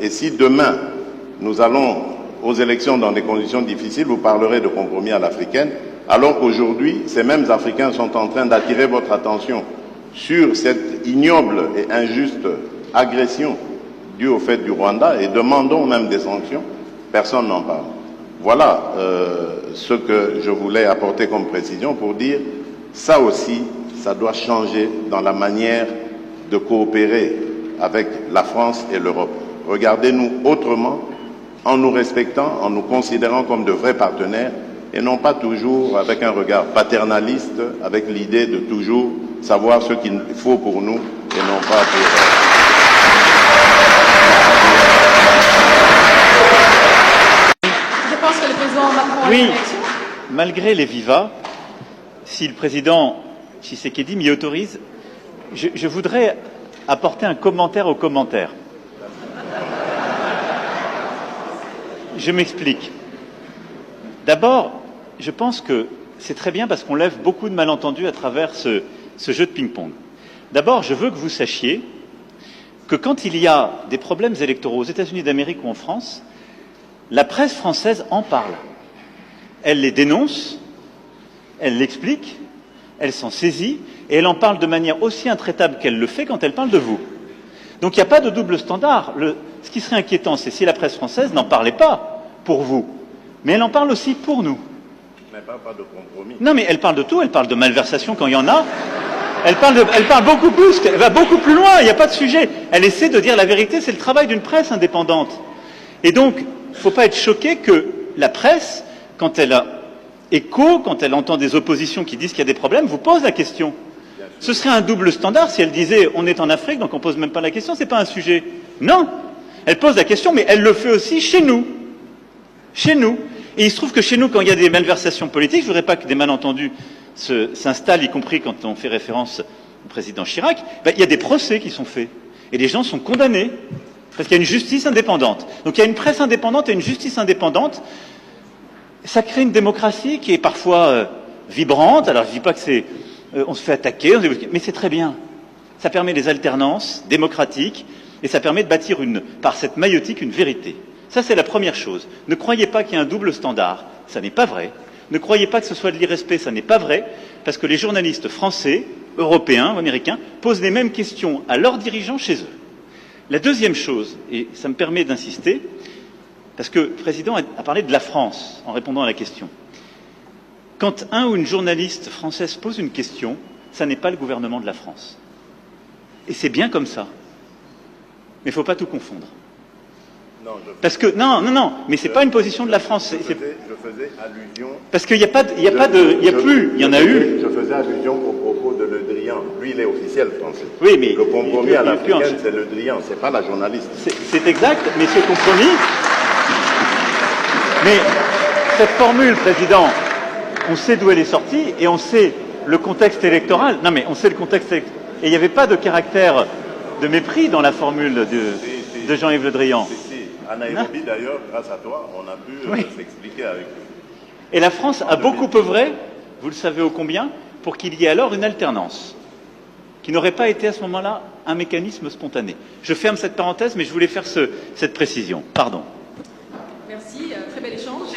Et si demain, nous allons aux élections dans des conditions difficiles, vous parlerez de compromis à l'africaine, alors qu'aujourd'hui, ces mêmes Africains sont en train d'attirer votre attention sur cette ignoble et injuste agression due au fait du Rwanda et demandons même des sanctions, personne n'en parle. Voilà ce que je voulais apporter comme précision pour dire, ça aussi, ça doit changer dans la manière de coopérer avec la France et l'Europe. Regardez-nous autrement, en nous respectant, en nous considérant comme de vrais partenaires, et non pas toujours avec un regard paternaliste, avec l'idée de toujours savoir ce qu'il faut pour nous, et non pas pour... Je pense que le président Macron a Oui, une réaction. malgré les vivas, si le président Tshisekedi m'y autorise, je voudrais apporter un commentaire au commentaire. Je m'explique. D'abord, je pense que c'est très bien parce qu'on lève beaucoup de malentendus à travers ce jeu de ping-pong. D'abord, je veux que vous sachiez que quand il y a des problèmes électoraux aux États-Unis d'Amérique ou en France, la presse française en parle. Elle les dénonce, elle l'explique, elle s'en saisit et elle en parle de manière aussi intraitable qu'elle le fait quand elle parle de vous. Donc il n'y a pas de double standard. Ce qui serait inquiétant, c'est si la presse française n'en parlait pas pour vous, mais elle en parle aussi pour nous. Mais pas de compromis. Non, mais elle parle de tout, elle parle de malversation quand il y en a. Elle parle beaucoup plus, elle va beaucoup plus loin, il n'y a pas de sujet. Elle essaie de dire la vérité, c'est le travail d'une presse indépendante. Et donc, il ne faut pas être choqué que la presse, quand elle a écho, quand elle entend des oppositions qui disent qu'il y a des problèmes, vous pose la question. Ce serait un double standard si elle disait on est en Afrique, donc on ne pose même pas la question, ce n'est pas un sujet. Non, elle pose la question, mais elle le fait aussi chez nous. Chez nous. Et il se trouve que chez nous, quand il y a des malversations politiques, je ne voudrais pas que des malentendus s'installent, y compris quand on fait référence au président Chirac, il y a des procès qui sont faits. Et les gens sont condamnés, parce qu'il y a une justice indépendante. Donc il y a une presse indépendante et une justice indépendante. Ça crée une démocratie qui est parfois vibrante. Alors je ne dis pas que c'est... on se fait attaquer, mais c'est très bien. Ça permet des alternances démocratiques et ça permet de bâtir par cette maïotique une vérité. Ça, c'est la première chose. Ne croyez pas qu'il y a un double standard, ça n'est pas vrai. Ne croyez pas que ce soit de l'irrespect, ça n'est pas vrai, parce que les journalistes français, européens ou américains posent les mêmes questions à leurs dirigeants chez eux. La deuxième chose, et ça me permet d'insister, parce que le président a parlé de la France en répondant à la question. Quand un ou une journaliste française pose une question, ça n'est pas le gouvernement de la France. Et c'est bien comme ça. Mais il ne faut pas tout confondre. Non, parce que non, mais c'est pas une position de la France. Je faisais allusion. Parce qu'il n'y a pas de, il y en a eu. Je faisais allusion au propos de Le Drian. Lui, il est officiel français. Oui, mais le compromis à l'africaine, c'est Le Drian, c'est pas la journaliste. C'est exact, mais ce compromis. Mais cette formule, président, on sait d'où elle est sortie et on sait le contexte électoral. Non, mais on sait le contexte. Et il n'y avait pas de caractère de mépris dans la formule de Jean-Yves Le Drian. À Nairobi, d'ailleurs, grâce à toi, on a pu s'expliquer avec lui. Et la France a beaucoup œuvré, vous le savez ô combien, pour qu'il y ait alors une alternance, qui n'aurait pas été à ce moment-là un mécanisme spontané. Je ferme cette parenthèse, mais je voulais faire cette précision. Pardon. Merci, très bel échange.